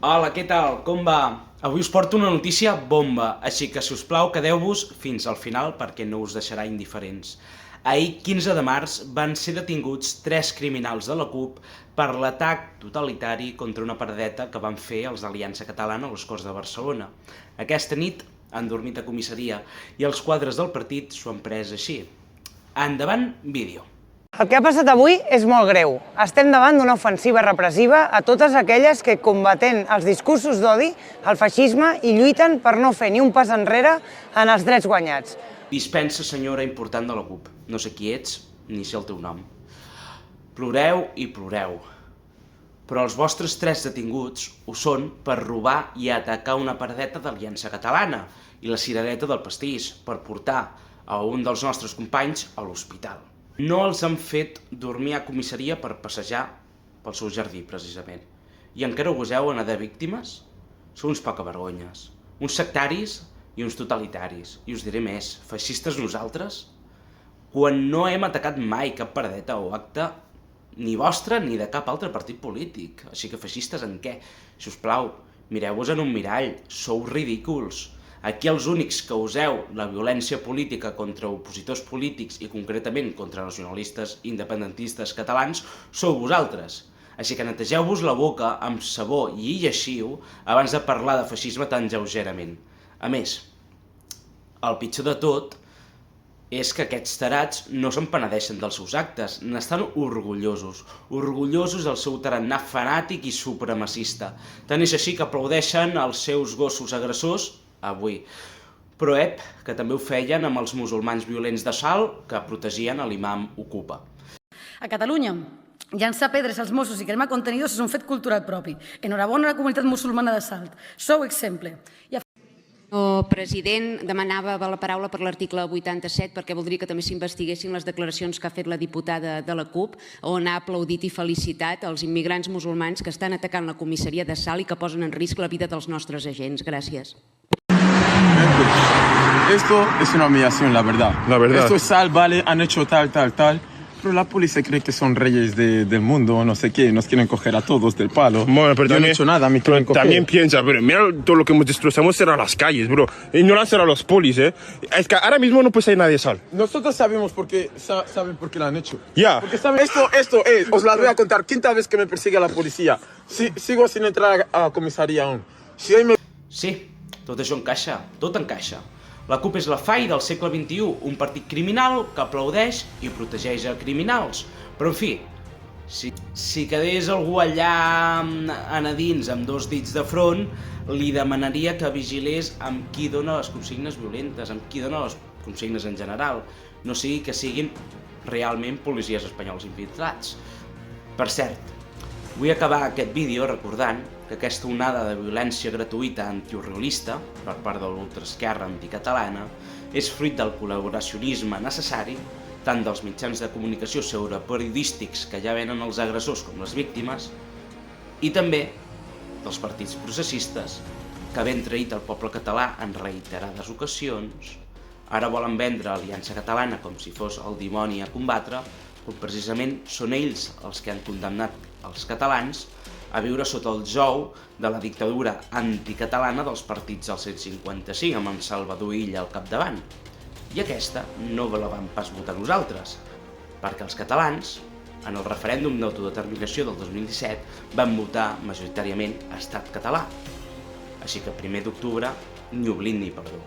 Hola, què tal? Com va? Avui us porto una notícia bomba, així que, si us plau, quedeu-vos fins al final perquè no us deixarà indiferents. Ahir, 15 de març, van ser detinguts 3 criminals de la CUP per l'atac totalitari contra una paradeta que van fer els d'Aliança Catalana a les Corts de Barcelona. Aquesta nit han dormit a comissaria i els quadres del partit s'ho han pres així. Endavant, vídeo. El que ha passat avui és molt greu. Estem davant d'una ofensiva repressiva a totes aquelles que, combatent els discursos d'odi, el feixisme, i lluiten per no fer ni un pas enrere en els drets guanyats. Dispensa, senyora important de la CUP. No sé qui ets, ni sé el teu nom. Ploreu i ploreu. Però els vostres 3 detinguts ho són per robar i atacar una paradeta d'Aliança Catalana i la cirereta del pastís per portar a un dels nostres companys a l'hospital. No els han fet dormir a comissaria per passejar pel seu jardí, precisament. I encara ho goseu anar de víctimes? Sou uns pocavergonyes, uns sectaris i uns totalitaris. I us diré més, feixistes nosaltres? Quan no hem atacat mai cap paradeta o acte, ni vostre ni de cap altre partit polític. Així que feixistes en què? Si us plau, mireu-vos en un mirall, sou ridículs. Aquí els únics que useu la violència política contra opositors polítics i concretament contra nacionalistes independentistes catalans sou vosaltres. Així que netegeu-vos la boca amb sabó i lleixiu abans de parlar de feixisme tan lleugerament. A més, el pitjor de tot és que aquests tarats no se'n penedeixen dels seus actes, n'estan orgullosos del seu tarannà fanàtic i supremacista. Tant és així que aplaudeixen els seus gossos agressors avui. Però que també ho feien amb els musulmans violents de Salt que protegien l'imam Ocupa. A Catalunya, llançar pedres als Mossos i cremar contenidors és un fet cultural propi. Enhorabona a la comunitat musulmana de Salt. Sou exemple. El president demanava la paraula per l'article 87 perquè voldria que també s'investiguessin les declaracions que ha fet la diputada de la CUP, on ha aplaudit i felicitat els immigrants musulmans que estan atacant la comissaria de Salt i que posen en risc la vida dels nostres agents. Gràcies. Esto es una humillación, la verdad. Esto es Sal, vale, han hecho tal. Pero la policía cree que son reyes del mundo, no sé qué, nos quieren coger a todos del palo. Bueno, pero yo no he hecho nada, me quieren coger. También piensa, pero mira todo lo que hemos destrozado, hemos cerrado las calles, bro. Y no lo han cerrado los polis, Es que ahora mismo no puede salir nadie de Sal. Nosotros sabemos saben por qué lo han hecho. Ya. Porque saben, esto es, os la voy a contar, quinta vez que me persigue la policía. Sigo sin entrar a la comisaría aún. Sí, tot això encaixa, tot encaixa. La CUP és la FAI del segle XXI, un partit criminal que aplaudeix i protegeix a criminals. Però, en fi, si quedés algú allà a dins amb 2 dits de front, li demanaria que vigilés amb qui dona les consignes violentes, amb qui dona les consignes en general, no sigui que siguin realment policies espanyols infiltrats. Per cert, vull acabar aquest vídeo recordant que aquesta onada de violència gratuïta antiurrealista per part de l'ultraesquerra anticatalana és fruit del col·laboracionisme necessari tant dels mitjans de comunicació pseudoperiodístics que ja venen els agressors com les víctimes i també dels partits processistes que, havent traït el poble català en reiterades ocasions, ara volen vendre Aliança Catalana com si fos el dimoni a combatre, quan precisament són ells els que han condemnat els catalans a viure sota el jou de la dictadura anticatalana dels partits del 155 amb en Salvador Illa al capdavant. I aquesta no la vam pas votar nosaltres, perquè els catalans, en el referèndum d'autodeterminació del 2017, van votar majoritàriament Estat català. Així que 1 d'octubre, ni oblid ni perdó.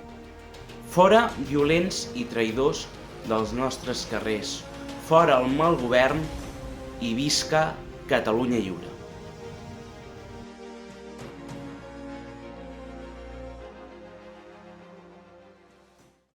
Fora violents i traïdors dels nostres carrers, fora el mal govern i visca Catalunya lliure.